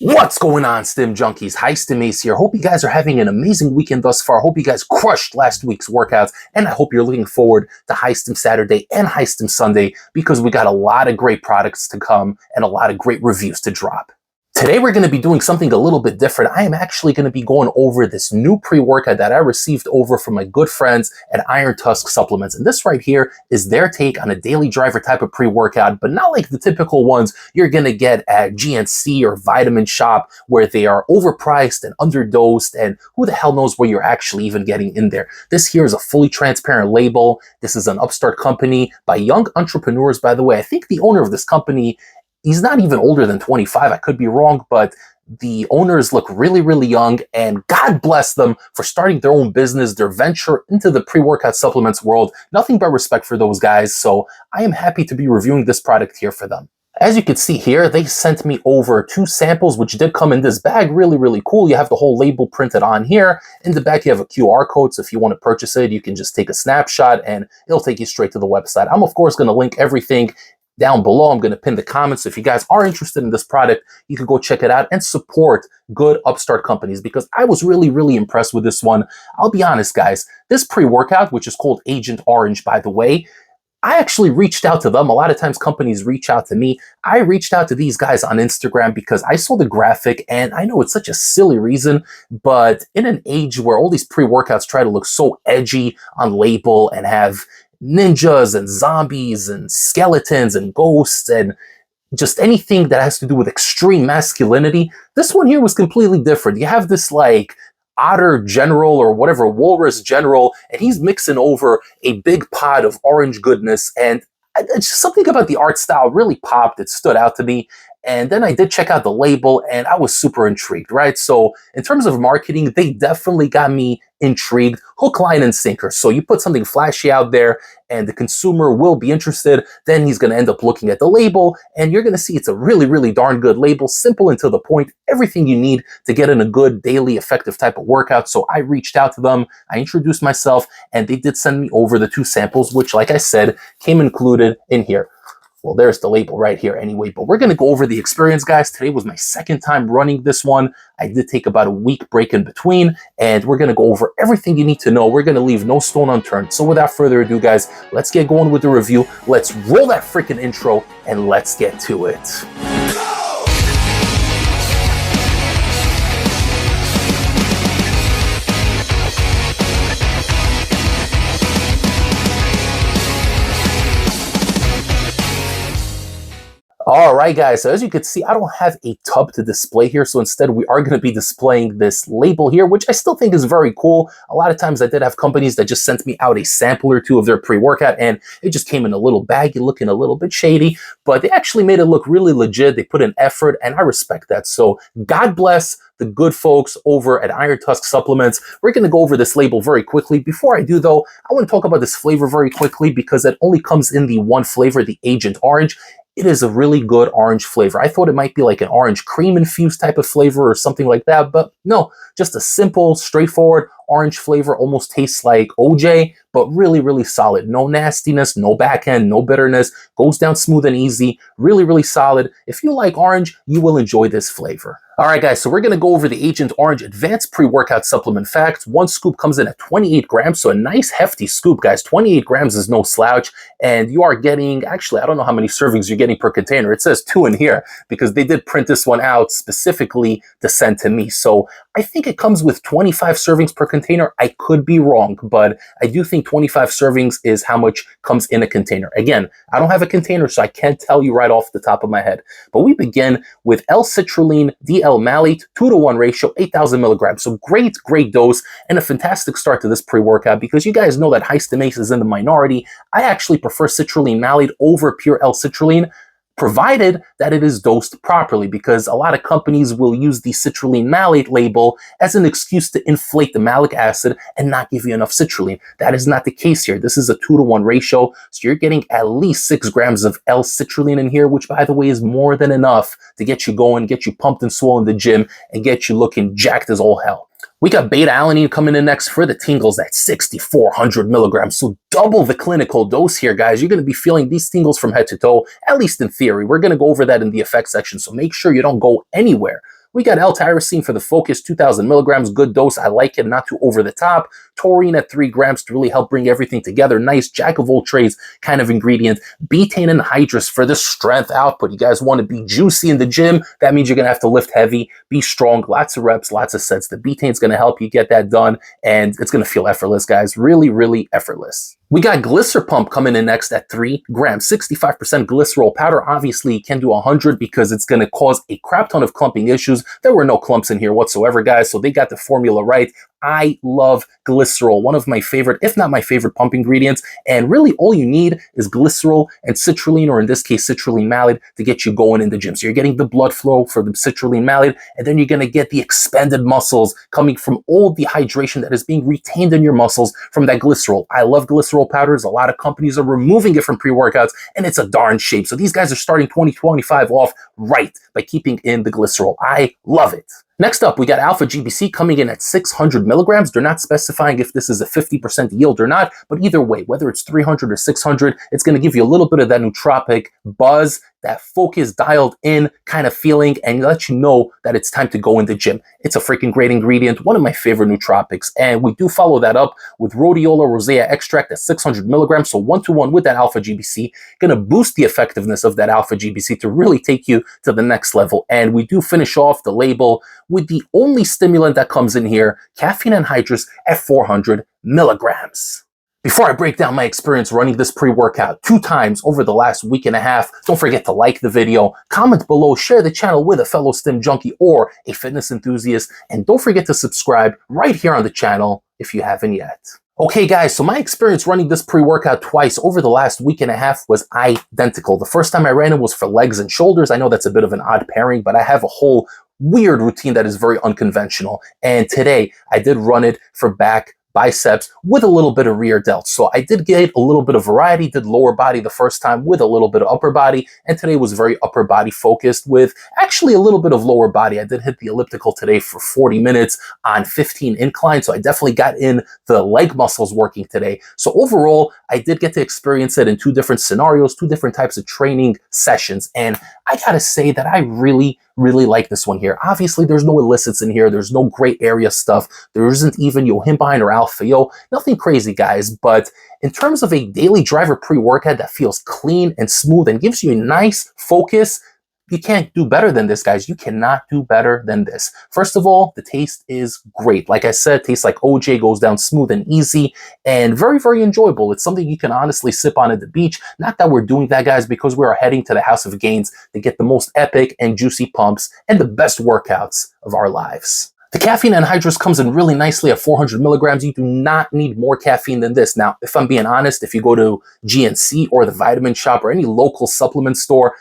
What's going on, Stim Junkies? High Stim Ace here. Hope you guys are having an amazing weekend thus far. Hope you guys crushed last week's workouts, and I hope you're looking forward to High Stim Saturday and High Stim Sunday because we got a lot of great products to come and a lot of great reviews to drop. Today we're going to be doing something a little bit different. I am actually going to be going over this new pre-workout that I received over from my good friends at Iron Tusk Supplements. And this right here is their take on a daily driver type of pre-workout, but not like the typical ones you're going to get at GNC or Vitamin Shop where they are overpriced and underdosed and who the hell knows what you're actually even getting in there. This here is a fully transparent label. This is an upstart company by young entrepreneurs, by the way. I think the owner of this company, he's not even older than 25. I could be wrong, but the owners look really, really young, and God bless them for starting their own business, their venture into the pre-workout supplements world. Nothing but respect for those guys. So I am happy to be reviewing this product here for them. As you can see here, they sent me over 2 samples, which did come in this bag. Really, really cool. You have the whole label printed on here. In the back, you have a QR code. So if you want to purchase it, you can just take a snapshot and it'll take you straight to the website. I'm, of course, going to link everything down below. I'm going to pin the comments. So if you guys are interested in this product, you can go check it out and support good upstart companies because I was really, really impressed with this one. I'll be honest, guys, this pre-workout, which is called Agent Orange, by the way, I actually reached out to them. A lot of times companies reach out to me. I reached out to these guys on Instagram because I saw the graphic, and I know it's such a silly reason, but in an age where all these pre-workouts try to look so edgy on label and have ninjas and zombies and skeletons and ghosts and just anything that has to do with extreme masculinity, this one here was completely different. You have this like otter general or whatever, walrus general, and he's mixing over a big pot of orange goodness, and it's just something about the art style really popped. It stood out to me. And then I did check out the label and I was super intrigued, right? So in terms of marketing, they definitely got me intrigued, hook, line, and sinker. So you put something flashy out there and the consumer will be interested. Then he's going to end up looking at the label and you're going to see it's a really, really darn good label, simple and to the point, everything you need to get in a good daily effective type of workout. So I reached out to them, I introduced myself, and they did send me over the 2 samples, which, like I said, came included in here. Well, there's the label right here anyway, but we're going to go over the experience, guys. Today was my second time running this one. I did take about a week break in between, and we're going to go over everything you need to know. We're going to leave no stone unturned. So without further ado, guys, let's get going with the review. Let's roll that freaking intro, and let's get to it. All right, guys, so as you can see, I don't have a tub to display here, so instead we are going to be displaying this label here, which I still think is very cool. A lot of times I did have companies that just sent me out a sample or 2 of their pre-workout, and it just came in a little baggy, looking a little bit shady, but they actually made it look really legit. They put in effort, and I respect that. So God bless the good folks over at Iron Tusk Supplements. We're going to go over this label very quickly. Before I do, though, I want to talk about this flavor very quickly because it only comes in the one flavor, the Agent Orange. It is a really good orange flavor. I thought it might be like an orange cream infused type of flavor or something like that, but no, just a simple, straightforward orange flavor. Almost tastes like OJ, but really, really solid. No nastiness, no backend, no bitterness. Goes down smooth and easy. Really, really solid. If you like orange, you will enjoy this flavor. All right, guys, so we're going to go over the Agent Orange Advanced Pre-Workout Supplement Facts. 1 scoop comes in at 28 grams, so a nice hefty scoop, guys. 28 grams is no slouch, and you are getting, actually, I don't know how many servings you're getting per container. It says 2 in here because they did print this one out specifically to send to me. So I think it comes with 25 servings per container. I could be wrong, but I do think 25 servings is how much comes in a container. Again, I don't have a container, so I can't tell you right off the top of my head. But we begin with L-citrulline, L-malate, 2-to-1 ratio, 8,000 milligrams. So great, great dose and a fantastic start to this pre-workout because you guys know that High Stim Ace is in the minority. I actually prefer citrulline malate over pure L-citrulline, provided that it is dosed properly, because a lot of companies will use the citrulline malate label as an excuse to inflate the malic acid and not give you enough citrulline. That is not the case here. This is a 2-to-1 ratio, so you're getting at least 6 grams of L-citrulline in here, which, by the way, is more than enough to get you going, get you pumped and swole in the gym, and get you looking jacked as all hell. We got beta-alanine coming in next for the tingles at 6,400 milligrams. So double the clinical dose here, guys. You're going to be feeling these tingles from head to toe, at least in theory. We're going to go over that in the effects section, so make sure you don't go anywhere. We got L-tyrosine for the focus, 2,000 milligrams, good dose. I like it, not too over the top. Taurine at 3 grams to really help bring everything together. Nice jack of all trades kind of ingredient. Betaine anhydrous for the strength output. You guys want to be juicy in the gym. That means you're going to have to lift heavy, be strong, lots of reps, lots of sets. The betaine is going to help you get that done, and it's going to feel effortless, guys. Really, really effortless. We got Glycer Pump coming in next at 3 grams, 65% glycerol powder. Obviously, you can do 100 because it's going to cause a crap ton of clumping issues. There were no clumps in here whatsoever, guys, so they got the formula right. I love glycerol, one of my favorite, if not my favorite pump ingredients. And really all you need is glycerol and citrulline, or in this case, citrulline malate, to get you going in the gym. So you're getting the blood flow for the citrulline malate, and then you're going to get the expanded muscles coming from all the hydration that is being retained in your muscles from that glycerol. I love glycerol powders. A lot of companies are removing it from pre-workouts, and it's a darn shame. So these guys are starting 2025 off right by keeping in the glycerol. I love it. Next up, we got Alpha GBC coming in at 600 milligrams. They're not specifying if this is a 50% yield or not, but either way, whether it's 300 or 600, it's going to give you a little bit of that nootropic buzz, that focus, dialed in kind of feeling, and let you know that it's time to go in the gym. It's a freaking great ingredient, one of my favorite nootropics, and we do follow that up with rhodiola rosea extract at 600 milligrams, so 1-to-1 with that Alpha GBC, going to boost the effectiveness of that Alpha GBC to really take you to the next level. And we do finish off the label with the only stimulant that comes in here, caffeine anhydrous at 400 milligrams. Before I break down my experience running this pre-workout 2 times over the last week and a half, don't forget to like the video, comment below, share the channel with a fellow stim junkie or a fitness enthusiast, and don't forget to subscribe right here on the channel if you haven't yet. Okay guys, so my experience running this pre-workout twice over the last week and a half was identical. The first time I ran it was for legs and shoulders. I know that's a bit of an odd pairing, but I have a whole weird routine that is very unconventional. And today I did run it for back, biceps with a little bit of rear delts. So I did get a little bit of variety, did lower body the first time with a little bit of upper body, and today was very upper body focused with actually a little bit of lower body. I did hit the elliptical today for 40 minutes on 15 incline, so I definitely got in the leg muscles working today. So overall, I did get to experience it in 2 different scenarios, 2 different types of training sessions, and I gotta say that I really like this one here. Obviously, there's no illicits in here. There's no gray area stuff. There isn't even yohimbine or alpha-yo. Nothing crazy, guys. But in terms of a daily driver pre-workout that feels clean and smooth and gives you a nice focus, you can't do better than this, guys. You cannot do better than this. First of all, the taste is great. Like I said, tastes like OJ, goes down smooth and easy, and very enjoyable. It's something you can honestly sip on at the beach. Not that we're doing that, guys, because we are heading to the House of Gains to get the most epic and juicy pumps and the best workouts of our lives. The caffeine anhydrous comes in really nicely at 400 milligrams. You do not need more caffeine than this. Now, if I'm being honest, if you go to GNC or the Vitamin Shop or any local supplement store,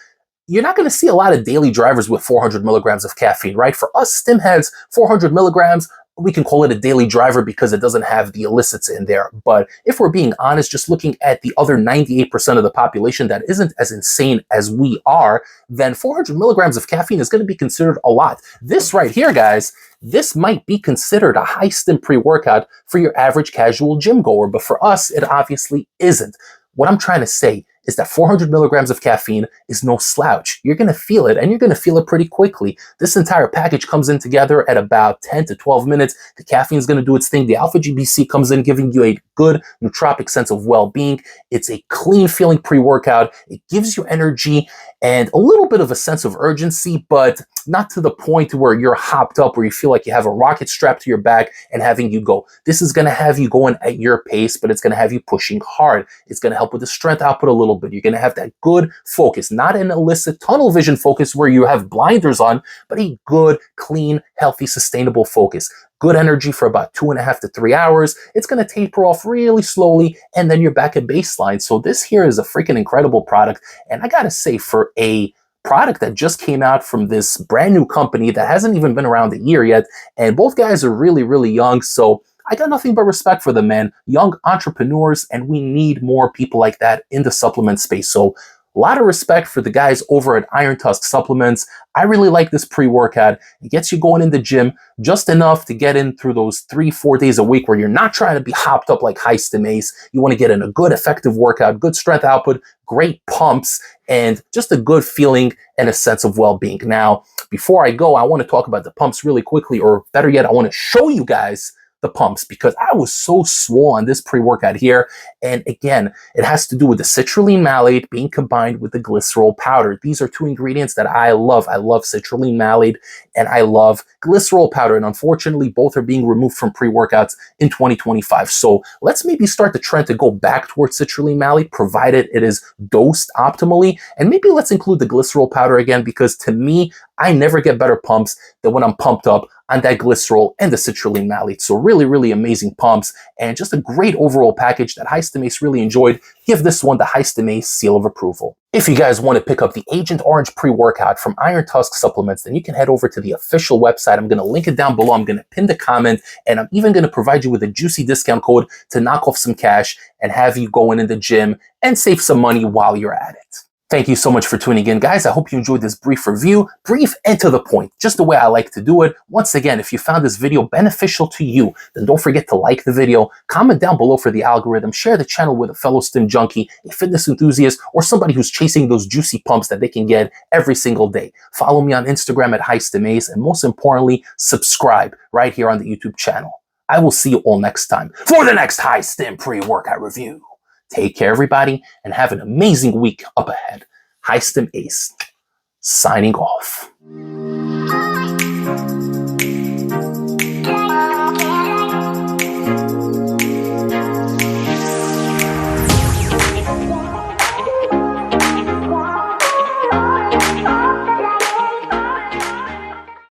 you're not going to see a lot of daily drivers with 400 milligrams of caffeine, right? For us stim heads, 400 milligrams, we can call it a daily driver because it doesn't have the illicits in there. But if we're being honest, just looking at the other 98% of the population that isn't as insane as we are, then 400 milligrams of caffeine is going to be considered a lot. This right here, guys, this might be considered a high stim pre-workout for your average casual gym goer, but for us, it obviously isn't. What I'm trying to say is that 400 milligrams of caffeine is no slouch. You're going to feel it, and you're going to feel it pretty quickly. This entire package comes in together at about 10 to 12 minutes. The caffeine is going to do its thing. The Alpha GBC comes in giving you a good nootropic sense of well-being. It's a clean feeling pre-workout. It gives you energy and a little bit of a sense of urgency, but not to the point where you're hopped up, where you feel like you have a rocket strapped to your back and having you go. This is going to have you going at your pace, but it's going to have you pushing hard. It's going to help with the strength output a little bit. You're going to have that good focus, not an illicit tunnel vision focus where you have blinders on, but a good, clean, healthy, sustainable focus. Good energy for about 2.5 to 3 hours. It's going to taper off really slowly, and then you're back at baseline. So this here is a freaking incredible product. And I got to say, for a product that just came out from this brand new company that hasn't even been around a year yet, and both guys are really young, so I got nothing but respect for them, man. Young entrepreneurs, and we need more people like that in the supplement space. So a lot of respect for the guys over at Iron Tusk Supplements. I really like this pre-workout. It gets you going in the gym just enough to get in through those 3-4 days a week where you're not trying to be hopped up like High Stim Ace. You want to get in a good, effective workout, good strength output, great pumps, and just a good feeling and a sense of well-being. Now, before I go, I want to talk about the pumps really quickly, or better yet, I want to show you guys the pumps because I was so swole on this pre-workout here. And again, it has to do with the citrulline malate being combined with the glycerol powder. These are two ingredients that I love. I love citrulline malate and I love glycerol powder. And unfortunately, both are being removed from pre-workouts in 2025. So let's maybe start the trend to go back towards citrulline malate, provided it is dosed optimally. And maybe let's include the glycerol powder again, because to me, I never get better pumps than when I'm pumped up on that glycerol and the citrulline malate. So really, really amazing pumps and just a great overall package that High Stim Ace really enjoyed. Give this one the High Stim Ace seal of approval. If you guys want to pick up the Agent Orange pre-workout from Iron Tusk Supplements, then you can head over to the official website. I'm going to link it down below. I'm going to pin the comment, and I'm even going to provide you with a juicy discount code to knock off some cash and have you going in the gym and save some money while you're at it. Thank you so much for tuning in, guys. I hope you enjoyed this brief review, brief and to the point, just the way I like to do it. Once again, if you found this video beneficial to you, then don't forget to like the video, comment down below for the algorithm, share the channel with a fellow stim junkie, a fitness enthusiast, or somebody who's chasing those juicy pumps that they can get every single day. Follow me on Instagram at High Stim Ace, and most importantly, subscribe right here on the YouTube channel. I will see you all next time for the next High Stim pre-workout review. Take care, everybody, and have an amazing week up ahead. High Stim Ace, signing off.